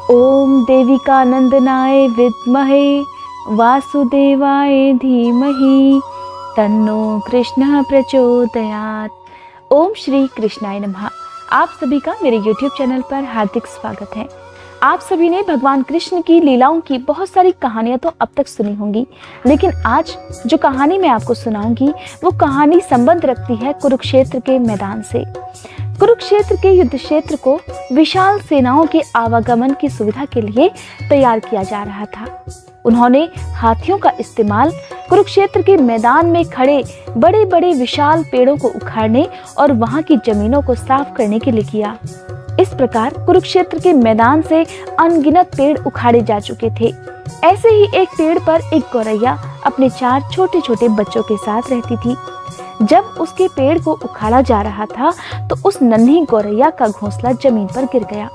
ओम देविका नंदनाय विद्महे वासुदेवाय धीमहि तन्नो कृष्णः प्रचोदयात्। ओम श्री कृष्णाय नमः। आप सभी का मेरे YouTube चैनल पर हार्दिक स्वागत है। आप सभी ने भगवान कृष्ण की लीलाओं की बहुत सारी कहानियां तो अब तक सुनी होंगी, लेकिन आज जो कहानी मैं आपको सुनाऊंगी वो कहानी संबंध रखती है कुरुक्षेत्र के मैदान से। कुरुक्षेत्र के युद्ध क्षेत्र को विशाल सेनाओं के आवागमन की सुविधा के लिए तैयार किया जा रहा था। उन्होंने हाथियों का इस्तेमाल कुरुक्षेत्र के मैदान में खड़े बड़े बड़े विशाल पेड़ों को उखाड़ने और वहां की जमीनों को साफ करने के लिए किया। इस प्रकार कुरुक्षेत्र के मैदान से अनगिनत पेड़ उखाड़े जा चुके थे। ऐसे ही एक पेड़ पर एक गौरैया अपने 4 छोटे छोटे बच्चों के साथ रहती थी। जब उसके पेड़ को उखाड़ा जा रहा था तो उस नन्ही गौरैया का घोंसला जमीन पर गिर गया,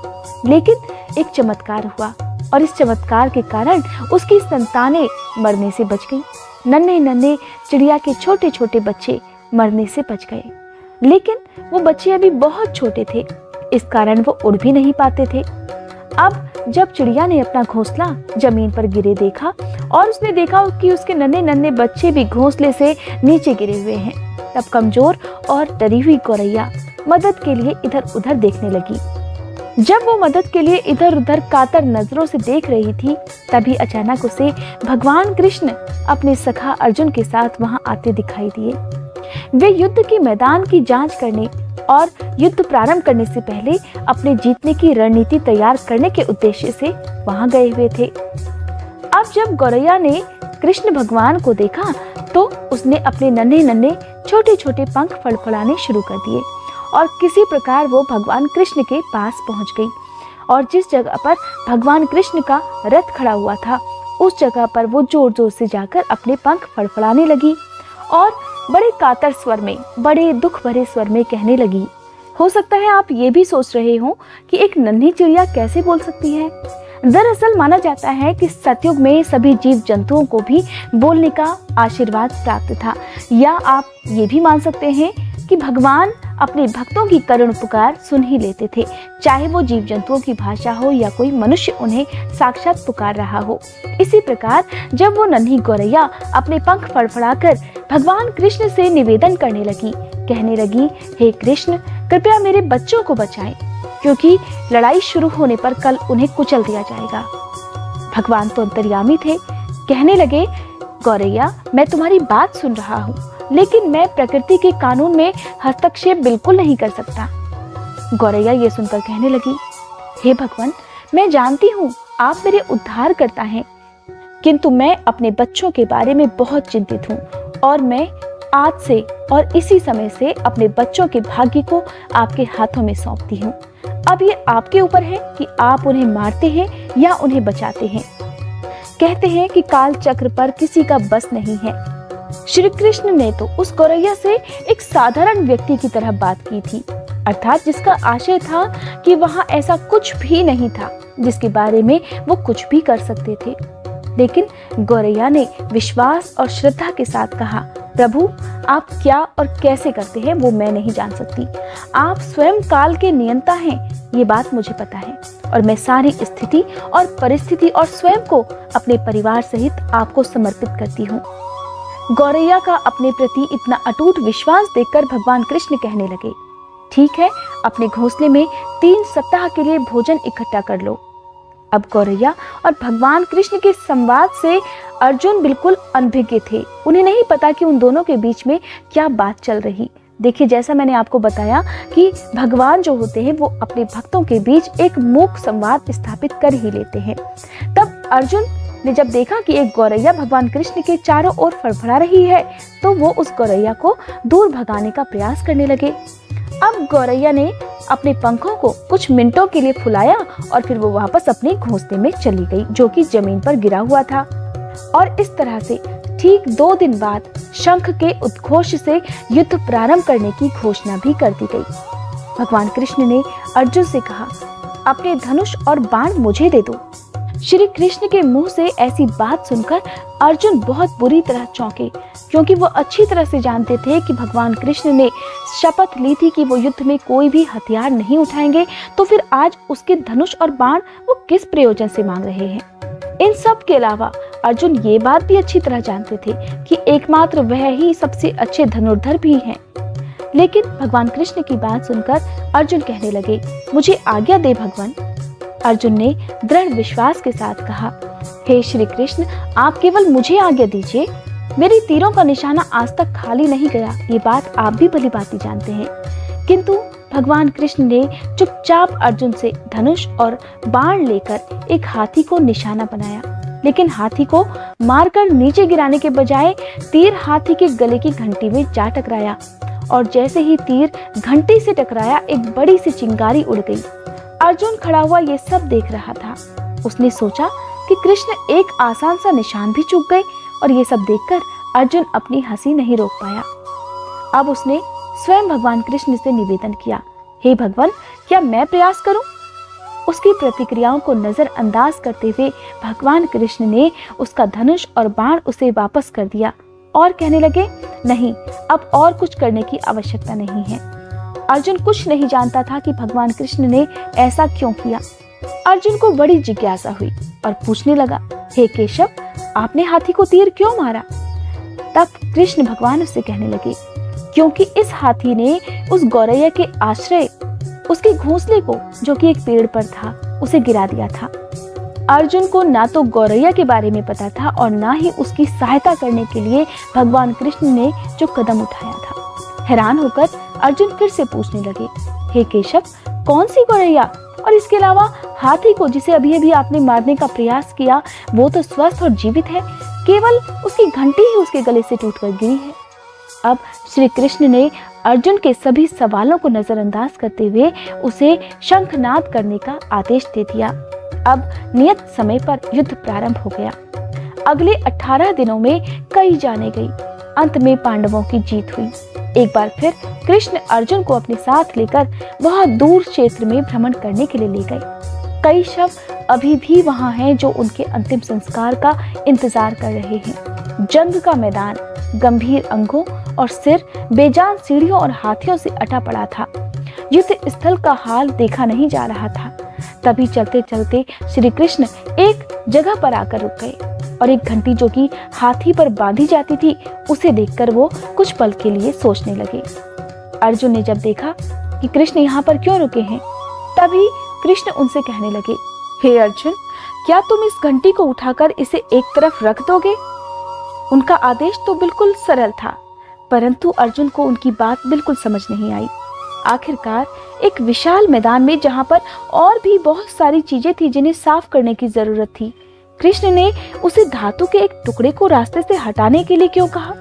लेकिन एक चमत्कार हुआ और इस चमत्कार के कारण उसकी संतानें मरने से बच गईं। नन्हे नन्हे चिड़िया के छोटे छोटे बच्चे मरने से बच गए, लेकिन वो बच्चे अभी बहुत छोटे थे, इस कारण वो उड़ भी नहीं पाते थे। अब जब चिड़िया ने अपना घोंसला जमीन पर गिरे देखा और उसने देखा कि उसके नन्हे नन्हे बच्चे भी घोंसले से नीचे गिरे हुए हैं, तब कमजोर और डरी हुई गौरैया मदद के लिए इधर उधर देखने लगी। जब वो मदद के लिए इधर उधर कातर नजरों से देख रही थी, तभी अचानक उसे भगवान कृष्ण अपने सखा अर्जुन के साथ वहां आते दिखाई दिए। वे युद्ध के मैदान की जांच करने और युद्ध प्रारंभ करने से पहले अपने जीतने की रणनीति तैयार करने के उद्देश्य से वहां गए हुए थे। अब जब गौरैया ने कृष्ण भगवान को देखा तो उसने अपने नन्हे नन्हे छोटे छोटे पंख फड़फड़ाने शुरू कर दिए और किसी प्रकार वो भगवान कृष्ण के पास पहुंच गई और जिस जगह पर भगवान कृष्ण का रथ खड़ा हुआ था उस जगह पर वो जोर जोर से जाकर अपने पंख फड़फड़ाने लगी और बड़े कातर स्वर में, बड़े दुख भरे स्वर में कहने लगी। हो सकता है आप ये भी सोच रहे हो कि एक नन्ही चिड़िया कैसे बोल सकती है। दरअसल माना जाता है कि सतयुग में सभी जीव जंतुओं को भी बोलने का आशीर्वाद प्राप्त था, या आप ये भी मान सकते हैं कि भगवान अपने भक्तों की करुण पुकार सुन ही लेते थे, चाहे वो जीव जंतुओं की भाषा हो या कोई मनुष्य उन्हें साक्षात पुकार रहा हो। इसी प्रकार जब वो नन्ही गौरैया अपने पंख फड़फड़ाकर भगवान कृष्ण से निवेदन करने लगी, कहने लगी, हे कृष्ण कृपया मेरे बच्चों को बचाएं, क्योंकि लड़ाई शुरू होने पर कल उन्हें कुचल दिया जाएगा। भगवान तो अंतर्यामी थे, कहने लगे, गौरैया मैं तुम्हारी बात सुन रहा हूँ, लेकिन मैं प्रकृति के कानून में हस्तक्षेप बिल्कुल नहीं कर सकता। गौरैया ये सुनकर कहने लगी, हे भगवान मैं जानती हूँ आप मेरे उद्धार करता हैं, किंतु मैं अपने बच्चों के बारे में बहुत चिंतित हूँ और मैं आज से और इसी समय से अपने बच्चों के भाग्य को आपके हाथों में सौंपती हूँ। अब ये आपके ऊपर है कि आप उन्हें मारते हैं या उन्हें बचाते हैं। कहते हैं कि काल चक्र पर किसी का बस नहीं है। श्री कृष्ण ने तो उस गौरैया से एक साधारण व्यक्ति की तरह बात की थी, अर्थात जिसका आशय था कि वहां ऐसा कुछ भी नहीं था जिसके बारे में वो कुछ भी कर सकते थे। लेकिन गौरैया ने विश्वास और श्रद्धा के साथ कहा, प्रभु आप क्या और कैसे करते हैं वो मैं नहीं जान सकती, आप स्वयं काल के नियंता हैं, ये बात मुझे पता है और मैं सारी स्थिति और परिस्थिति और स्वयं को अपने परिवार सहित आपको समर्पित करती हूँ। गौरैया का अपने प्रति इतना अटूट विश्वास देखकर भगवान कृष्ण कहने लगे, ठीक है अपने घोंसले में 3 सप्ताह के लिए भोजन इकट्ठा कर लो। अब गौरैया और भगवान कृष्ण के संवाद से अर्जुन बिल्कुल अनभिज्ञ थे, उन्हें नहीं पता कि उन दोनों के बीच में क्या बात चल रही। देखिए जैसा मैंने आपको बताया कि भगवान जो होते हैं वो अपने भक्तों के बीच एक मूक संवाद स्थापित कर ही लेते हैं। तब अर्जुन ने जब देखा कि एक गौरैया भगवान कृष्ण के चारों ओर फड़फड़ा रही है तो वो उस गौरैया को दूर भगाने का प्रयास करने लगे। अब गौरैया ने अपने पंखों को कुछ मिनटों के लिए फुलाया और फिर वो वापस अपने घोंसले में चली गई, जो कि जमीन पर गिरा हुआ था। और इस तरह से ठीक 2 दिन बाद शंख के उद्घोष से युद्ध प्रारंभ करने की घोषणा भी कर दी गई। भगवान कृष्ण ने अर्जुन से कहा, अपने धनुष और बाण मुझे दे दो। श्री कृष्ण के मुंह से ऐसी बात सुनकर अर्जुन बहुत बुरी तरह चौंके, क्योंकि वो अच्छी तरह से जानते थे कि भगवान कृष्ण ने शपथ ली थी कि वो युद्ध में कोई भी हथियार नहीं उठाएंगे, तो फिर आज उसके धनुष और बाण वो किस प्रयोजन से मांग रहे हैं। इन सब के अलावा अर्जुन ये बात भी अच्छी तरह जानते थे कि एकमात्र वह ही सबसे अच्छे धनुर्धर भी हैं। लेकिन भगवान कृष्ण की बात सुनकर अर्जुन कहने लगे, मुझे आज्ञा दे भगवान। अर्जुन ने दृढ़ विश्वास के साथ कहा, हे श्री कृष्ण, आप केवल मुझे आज्ञा दीजिए। मेरी तीरों का निशाना आज तक खाली नहीं गया, ये बात आप भी भली भांति जानते हैं। किंतु भगवान कृष्ण ने चुपचाप अर्जुन से धनुष और बाण लेकर एक हाथी को निशाना बनाया, लेकिन हाथी को मारकर नीचे गिराने के बजाय तीर हाथी के गले की घंटी में जा टकराया, और जैसे ही तीर घंटी से टकराया एक बड़ी सी चिंगारी उड़ गई। अर्जुन खड़ा हुआ ये सब देख रहा था। उसने सोचा कि कृष्ण एक आसान सा निशान भी चूक गए, और ये सब देखकर अर्जुन अपनी हंसी नहीं रोक पाया। अब उसने स्वयं भगवान कृष्ण से निवेदन किया, हे भगवान, क्या मैं प्रयास करूं? उसकी प्रतिक्रियाओं को नजरअंदाज करते हुए भगवान कृष्ण ने उसका धनुष और बाण उसे वापस कर दिया और कहने लगे, नहीं, अब और कुछ करने की आवश्यकता नहीं है। अर्जुन कुछ नहीं जानता था कि भगवान कृष्ण ने ऐसा क्यों किया। अर्जुन को बड़ी जिज्ञासा हुई और पूछने लगा, हे केशव, आपने हाथी को तीर क्यों मारा? तब कृष्ण भगवान उससे कहने लगे, क्योंकि इस हाथी ने उस गौरैया के आश्रय उसके घोंसले को, जो कि एक पेड़ पर था, उसे गिरा दिया था। अर्जुन को ना तो गौरैया के बारे में पता था और ना ही उसकी सहायता करने के लिए भगवान कृष्ण ने जो कदम उठाया था। हैरान होकर अर्जुन फिर से पूछने लगे, हे केशव, कौन सी गौरैया? और इसके अलावा हाथी को जिसे अभी अभी आपने मारने का प्रयास किया, वो तो स्वस्थ और जीवित है, केवल उसकी घंटी ही उसके गले से टूटकर गिरी है। अब श्री कृष्ण ने अर्जुन के सभी सवालों को नजरअंदाज करते हुए उसे शंखनाद करने का आदेश दे दिया। अब नियत समय पर युद्ध प्रारंभ हो गया। अगले 18 दिनों में कई जाने गई। अंत में पांडवों की जीत हुई। एक बार फिर कृष्ण अर्जुन को अपने साथ लेकर बहुत दूर क्षेत्र में भ्रमण करने के लिए ले गए। कई शव अभी भी वहां हैं जो उनके अंतिम संस्कार का इंतजार कर रहे हैं। जंग का मैदान गंभीर अंगों और सिर बेजान सीढ़ियों और हाथियों से अटा पड़ा था। युद्ध स्थल का हाल देखा नहीं जा रहा था। तभी चलते चलते श्री कृष्ण एक जगह पर आकर रुक गए और एक घंटी जो कि हाथी पर बांधी जाती थी, उसे देखकर वो कुछ पल के लिए सोचने लगे। अर्जुन ने जब देखा कि कृष्ण यहाँ पर क्यों रुके हैं, तभी कृष्ण उनसे कहने लगे, हे अर्जुन, क्या तुम इस घंटी को उठाकर इसे एक तरफ रख दोगे? उनका आदेश तो बिल्कुल सरल था, परंतु अर्जुन को उनकी बात बिल्कुल समझ नहीं आई। आखिरकार एक विशाल मैदान में, जहां पर और भी बहुत सारी चीजें थी जिन्हें साफ करने की जरूरत थी, कृष्ण ने उसे धातु के एक टुकड़े को रास्ते से हटाने के लिए क्यों कहा?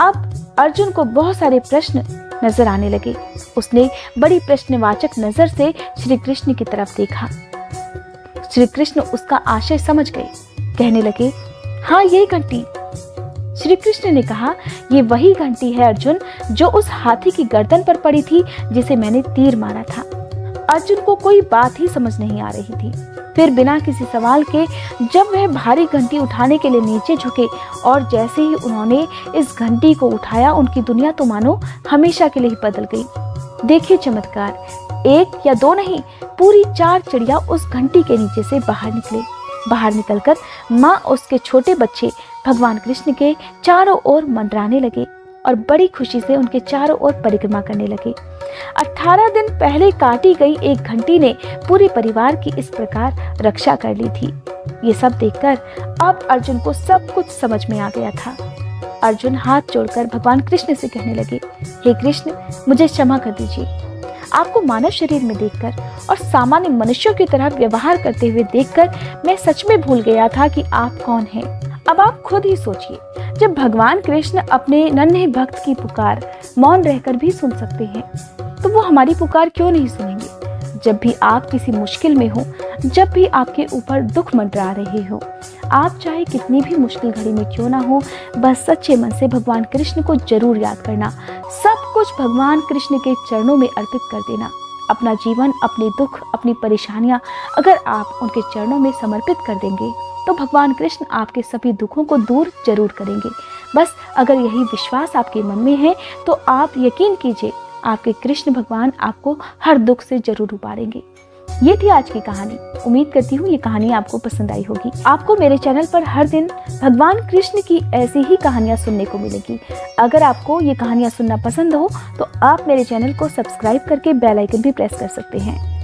अब अर्जुन को बहुत सारे प्रश्न नजर आने लगे। उसने बड़ी प्रश्नवाचक नजर से श्री कृष्ण की तरफ देखा। श्री कृष्ण उसका आशय समझ गए। कहने लगे, हाँ, यही घंटी। श्री कृष्ण ने कहा, ये वही घंटी है अर्जुन, जो उस हाथी की गर्दन पर पड़ी थी जिसे मैंने तीर मारा था। अर्जुन को कोई बात ही समझ नहीं आ रही थी। फिर बिना किसी सवाल के जब वह भारी घंटी उठाने के लिए नीचे झुके और जैसे ही उन्होंने इस घंटी को उठाया, उनकी दुनिया तो मानो हमेशा के लिए ही बदल गई। देखिए चमत्कार, एक या दो नहीं, पूरी 4 चिड़िया उस घंटी के नीचे से बाहर निकले। बाहर निकलकर माँ और उसके छोटे बच्चे भगवान कृष्ण के चारों ओर मंडराने लगे और बड़ी खुशी से उनके चारों ओर परिक्रमा करने लगे। 18 दिन पहले काटी गई एक घंटी ने पूरे परिवार की इस प्रकार रक्षा कर ली थी। ये सब देखकर अब अर्जुन को सब कुछ समझ में आ गया था। अर्जुन हाथ जोड़कर भगवान कृष्ण से कहने लगे, हे कृष्ण, मुझे क्षमा कर दीजिए। आपको मानव शरीर में देखकर और सामान्य मनुष्यों की तरह व्यवहार करते हुए देखकर मैं सच में भूल गया था कि आप कौन हैं। अब आप खुद ही सोचिए, जब भगवान कृष्ण अपने नन्हे भक्त की पुकार मौन रहकर भी सुन सकते हैं, तो वो हमारी पुकार क्यों नहीं सुनेंगे? जब भी आप किसी मुश्किल में हो, जब भी आपके ऊपर दुख मंडरा रहे हो, आप चाहे कितनी भी मुश्किल घड़ी में क्यों ना हो, बस सच्चे मन से भगवान कृष्ण को जरूर याद करना। सब कुछ भगवान कृष्ण के चरणों में अर्पित कर देना। अपना जीवन, अपने दुख, अपनी परेशानियां अगर आप उनके चरणों में समर्पित कर देंगे तो भगवान कृष्ण आपके सभी दुखों को दूर जरूर करेंगे। बस अगर यही विश्वास आपके मन में है तो आप यकीन कीजिए, आपके कृष्ण भगवान आपको हर दुख से जरूर उबारेंगे। ये थी आज की कहानी। उम्मीद करती हूँ ये कहानी आपको पसंद आई होगी। आपको मेरे चैनल पर हर दिन भगवान कृष्ण की ऐसी ही कहानियाँ सुनने को मिलेगी। अगर आपको ये कहानियाँ सुनना पसंद हो तो आप मेरे चैनल को सब्सक्राइब करके बेल आइकन भी प्रेस कर सकते हैं।